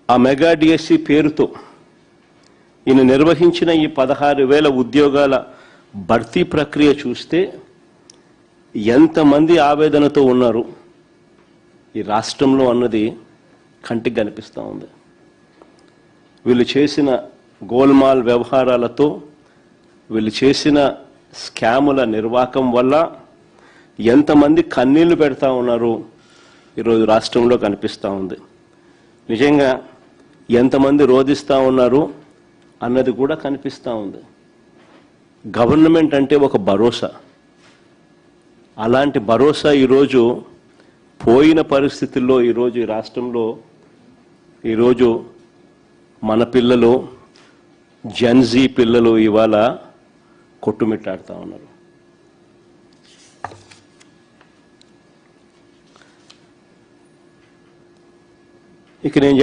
ఆ mega DSC పేరుతో ఈయన నిర్వహించిన ఈ 16,000 ఉద్యోగాల భర్తీ ప్రక్రియ చూస్తే ఎంతమంది ఆవేదనతో ఉన్నారు ఈ రాష్ట్రంలో అన్నది కంటికి కనిపిస్తూ ఉంది. వీళ్ళు చేసిన గోల్మాల్ వ్యవహారాలతో, వీళ్ళు చేసిన స్కాముల నిర్వాహకం వల్ల ఎంతమంది కన్నీళ్లు పెడతా ఉన్నారు ఈరోజు రాష్ట్రంలో కనిపిస్తూ ఉంది. నిజంగా ఎంతమంది రోధిస్తూ ఉన్నారు అన్నది కూడా కనిపిస్తూ ఉంది. గవర్నమెంట్ అంటే ఒక భరోసా. అలాంటి భరోసా ఈరోజు పోయిన పరిస్థితుల్లో ఈరోజు ఈ రాష్ట్రంలో ఈరోజు మన పిల్లలు, జెన్జీ పిల్లలు ఇవాళ కొట్టుమిట్టాడుతూ ఉన్నారు. ఇక నేను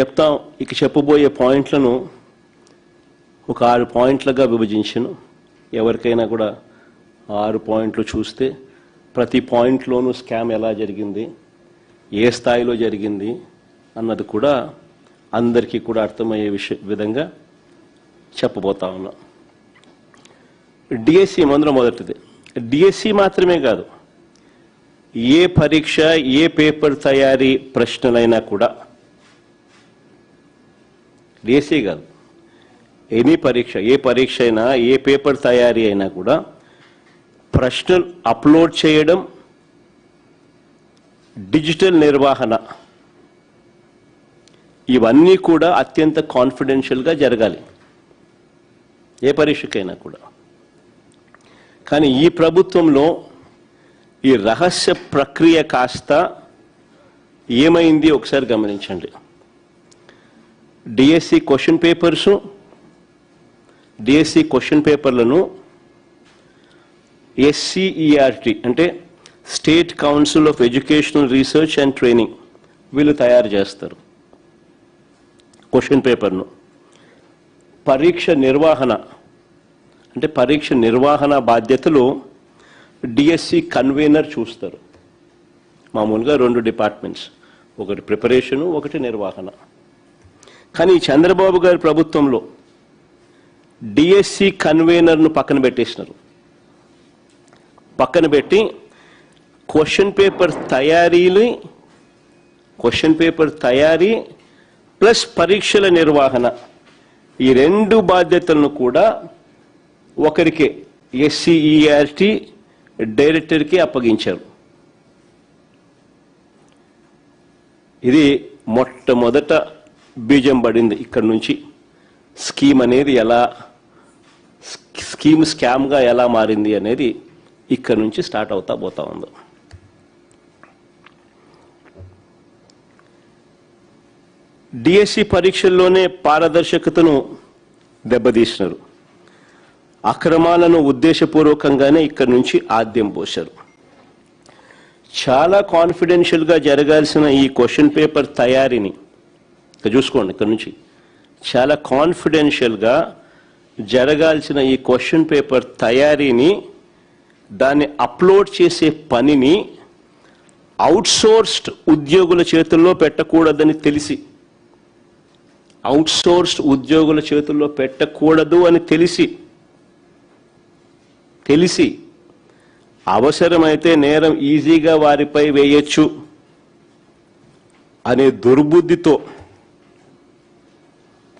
చెప్పబోయే పాయింట్లను ఒక 6 పాయింట్లుగా విభజించను. ఎవరికైనా కూడా 6 పాయింట్లు చూస్తే ప్రతి పాయింట్లోనూ స్కామ్ ఎలా జరిగింది, ఏ స్థాయిలో జరిగింది అన్నది కూడా అందరికీ కూడా అర్థమయ్యే విధంగా చెప్పబోతా ఉన్నా. డిఎస్సి మొదటిది. డిఎస్సి మాత్రమే కాదు, ఏ పరీక్ష, ఏ పేపర్ తయారీ ప్రశ్నలైనా కూడా, డిఎస్సి కాదు, ఎనీ పరీక్ష, ఏ పరీక్ష అయినా, ఏ పేపర్ తయారీ అయినా కూడా ప్రశ్నలు అప్లోడ్ చేయడం, డిజిటల్ నిర్వహణ, ఇవన్నీ కూడా అత్యంత కాన్ఫిడెన్షియల్గా జరగాలి ఏ పరీక్షకైనా కూడా. కానీ ఈ ప్రభుత్వంలో ఈ రహస్య ప్రక్రియ కాస్త ఏమైంది ఒకసారి గమనించండి. DSC question papers, DSC question పేపర్లను ఎస్సిఈఆర్టీ అంటే state council of educational research and training వీళ్ళు తయారు చేస్తారు క్వశ్చన్ పేపర్ను. పరీక్ష నిర్వహణ అంటే పరీక్ష నిర్వహణ బాధ్యతలు డిఎస్సి కన్వీనర్ చూస్తారు. మామూలుగా 2 డిపార్ట్మెంట్స్, ఒకటి ప్రిపరేషను, ఒకటి నిర్వహణ. కానీ చంద్రబాబు గారి ప్రభుత్వంలో డిఎస్సి కన్వీనర్ను పక్కన పెట్టేసినారు. పక్కన పెట్టి క్వశ్చన్ పేపర్ తయారీ ప్లస్ పరీక్షల నిర్వహణ, ఈ 2 బాధ్యతలను కూడా ఒకరికే, ఎస్సిఈఆర్టీ డైరెక్టర్కి అప్పగించారు. ఇది మొట్టమొదట బీజం పడింది. ఇక్కడ నుంచి స్కీమ్ అనేది స్కామ్గా ఎలా మారింది అనేది ఇక్కడ నుంచి స్టార్ట్ పోతా ఉంది. డిఎస్సి పరీక్షల్లోనే పారదర్శకతను దెబ్బతీసినారు. అక్రమాలను ఉద్దేశపూర్వకంగానే ఇక్కడి నుంచి ఆద్యం పోశారు. చాలా కాన్ఫిడెన్షియల్గా జరగాల్సిన ఈ క్వశ్చన్ పేపర్ తయారీని చూసుకోండి. ఇక్కడ నుంచి చాలా కాన్ఫిడెన్షియల్గా జరగాల్సిన ఈ క్వశ్చన్ పేపర్ తయారీని, దాన్ని అప్లోడ్ చేసే పనిని అవుట్సోర్స్డ్ ఉద్యోగుల చేతుల్లో పెట్టకూడదని తెలిసి అవసరమైతే నేరం ఈజీగా వారిపై వేయచ్చు అనే దుర్బుద్ధితో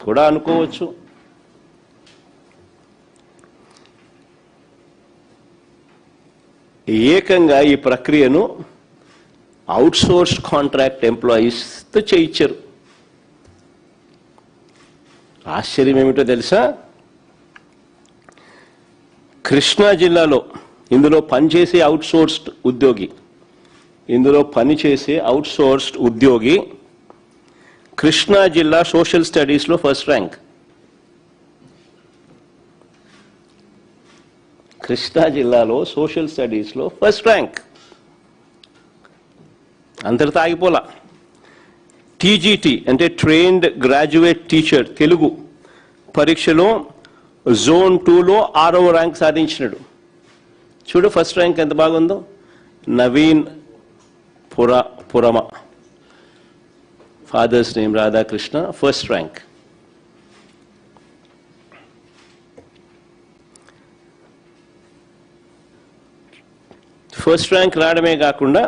కూడా అనుకోవచ్చు. ఏకంగా ఈ ప్రక్రియను అవుట్సోర్స్ కాంట్రాక్ట్ ఎంప్లాయీస్తో చేయించారు. ఆశ్చర్యం ఏమిటో తెలుసా? కృష్ణా జిల్లాలో ఇందులో పనిచేసే అవుట్సోర్స్డ్ ఉద్యోగి కృష్ణా జిల్లా సోషల్ స్టడీస్లో ఫస్ట్ ర్యాంక్. కృష్ణా జిల్లాలో సోషల్ స్టడీస్లో ఫస్ట్ ర్యాంక్. అంతటితో ఆగిపోలా. టీజీటీ అంటే ట్రైన్డ్ గ్రాడ్యుయేట్ టీచర్ తెలుగు పరీక్షలో జోన్ 2లో 6వ ర్యాంక్ సాధించినాడు. చూడు ఫస్ట్ ర్యాంక్ ఎంత బాగుందో. Naveen Purama Father's name Radhakrishna, first rank. First rank రావడమే కాకుండా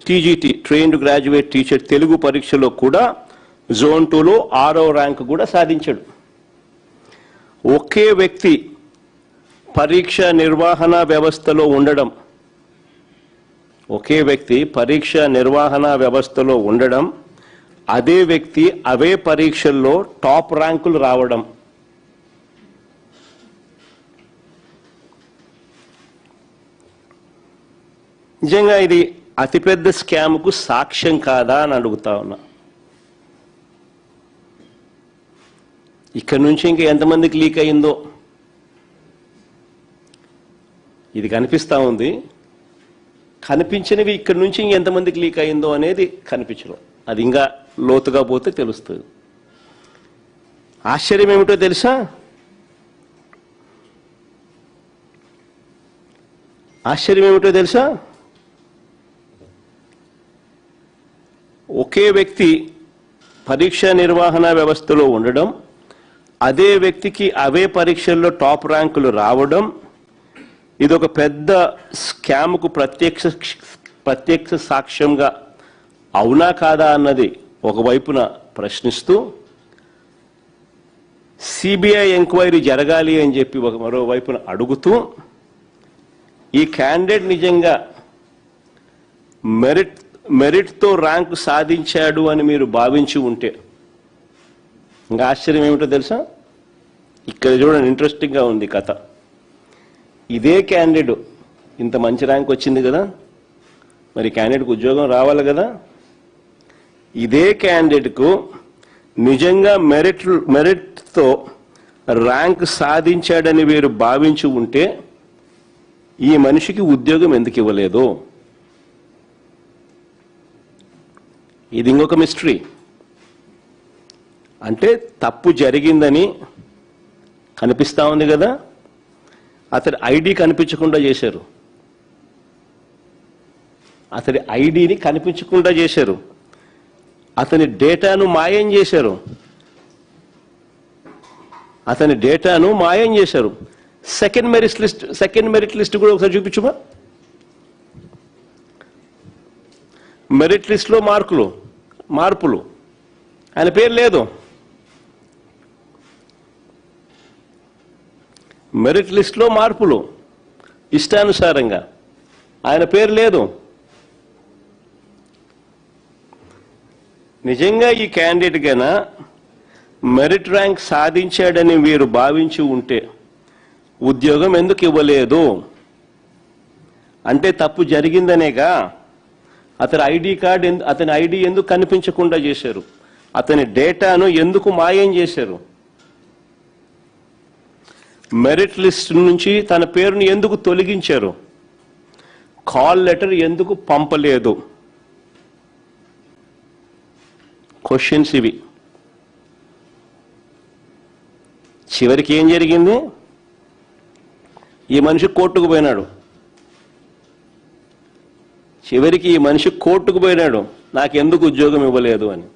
TGT trained graduate teacher Telugu పరీక్షలో కూడా జోన్ 2లో 6వ ర్యాంక్ కూడా సాధించాడు. ఒకే వ్యక్తి పరీక్ష నిర్వహణ వ్యవస్థలో ఉండడం, అదే వ్యక్తి అవే పరీక్షల్లో టాప్ ర్యాంకులు రావడం. నిజంగా ఇది అతిపెద్ద స్కామ్కు సాక్ష్యం కాదా అని అడుగుతా ఉన్నా. ఇక్కడ నుంచి ఇంకా ఎంతమందికి లీక్ అయిందో ఇది కనిపిస్తూ ఉంది. కనిపించినవి ఇక్కడ నుంచి ఇంకెంతమందికి లీక్ అయిందో అనేది కనిపించడం. అది ఇంకా లోతుగా పోతే తెలుస్తుంది. ఆశ్చర్యం ఏమిటో తెలుసా? ఒకే వ్యక్తి పరీక్ష నిర్వహణ వ్యవస్థలో ఉండడం, అదే వ్యక్తికి అవే పరీక్షల్లో టాప్ ర్యాంకులు రావడం, ఇది ఒక పెద్ద స్కామ్కు ప్రత్యక్ష సాక్ష్యంగా అవునా కాదా అన్నది ఒకవైపున ప్రశ్నిస్తూ, సిబిఐ ఎంక్వైరీ జరగాలి అని చెప్పి మరోవైపున అడుగుతూ, ఈ క్యాండిడేట్ నిజంగా మెరిట్తో ర్యాంకు సాధించాడు అని మీరు భావించి ఉంటే, ఇంకా ఆశ్చర్యం ఏమిటో తెలుసా? ఇక్కడ చూడండి, ఇంట్రెస్టింగ్గా ఉంది కథ. ఇదే క్యాండిడేట్ ఇంత మంచి ర్యాంక్ వచ్చింది కదా, మరి క్యాండిడేట్కు ఉద్యోగం రావాలి కదా. ఇదే క్యాండిడేట్కు నిజంగా మెరిట్తో ర్యాంక్ సాధించాడని వీరు భావించి ఉంటే ఈ మనిషికి ఉద్యోగం ఎందుకు ఇవ్వలేదు? ఇది ఇంకొక మిస్టరీ. అంటే తప్పు జరిగిందని కనిపిస్తూ ఉంది కదా, అతడి ఐడి కనిపించకుండా చేశారు. అతడి ఐడిని కనిపించకుండా చేశారు. అతని డేటాను మాయం చేశారు. సెకండ్ మెరిట్ లిస్ట్ కూడా ఒకసారి చూపించుమా. మెరిట్ లిస్ట్లో మార్పులు ఆయన పేరు లేదు. మెరిట్ లిస్ట్లో మార్పులు ఇష్టానుసారంగా, ఆయన పేరు లేదు. నిజంగా ఈ క్యాండిడేట్ గనా మెరిట్ ర్యాంక్ సాధించాడని వీరు భావించి ఉంటే ఉద్యోగం ఎందుకు ఇవ్వలేదు? అంటే తప్పు జరిగిందనేగా. అతని ఐడి ఎందుకు కనిపించకుండా చేశారు? అతని డేటాను ఎందుకు మాయం చేశారు? మెరిట్ లిస్ట్ నుంచి తన పేరును ఎందుకు తొలగించారు? కాల్ లెటర్ ఎందుకు పంపలేదు? క్వశ్చన్స్ ఇవి. చివరికి ఏం జరిగింది? ఈ మనిషి కోర్టుకు పోయినాడు. నాకెందుకు ఉద్యోగం ఇవ్వలేదు అని.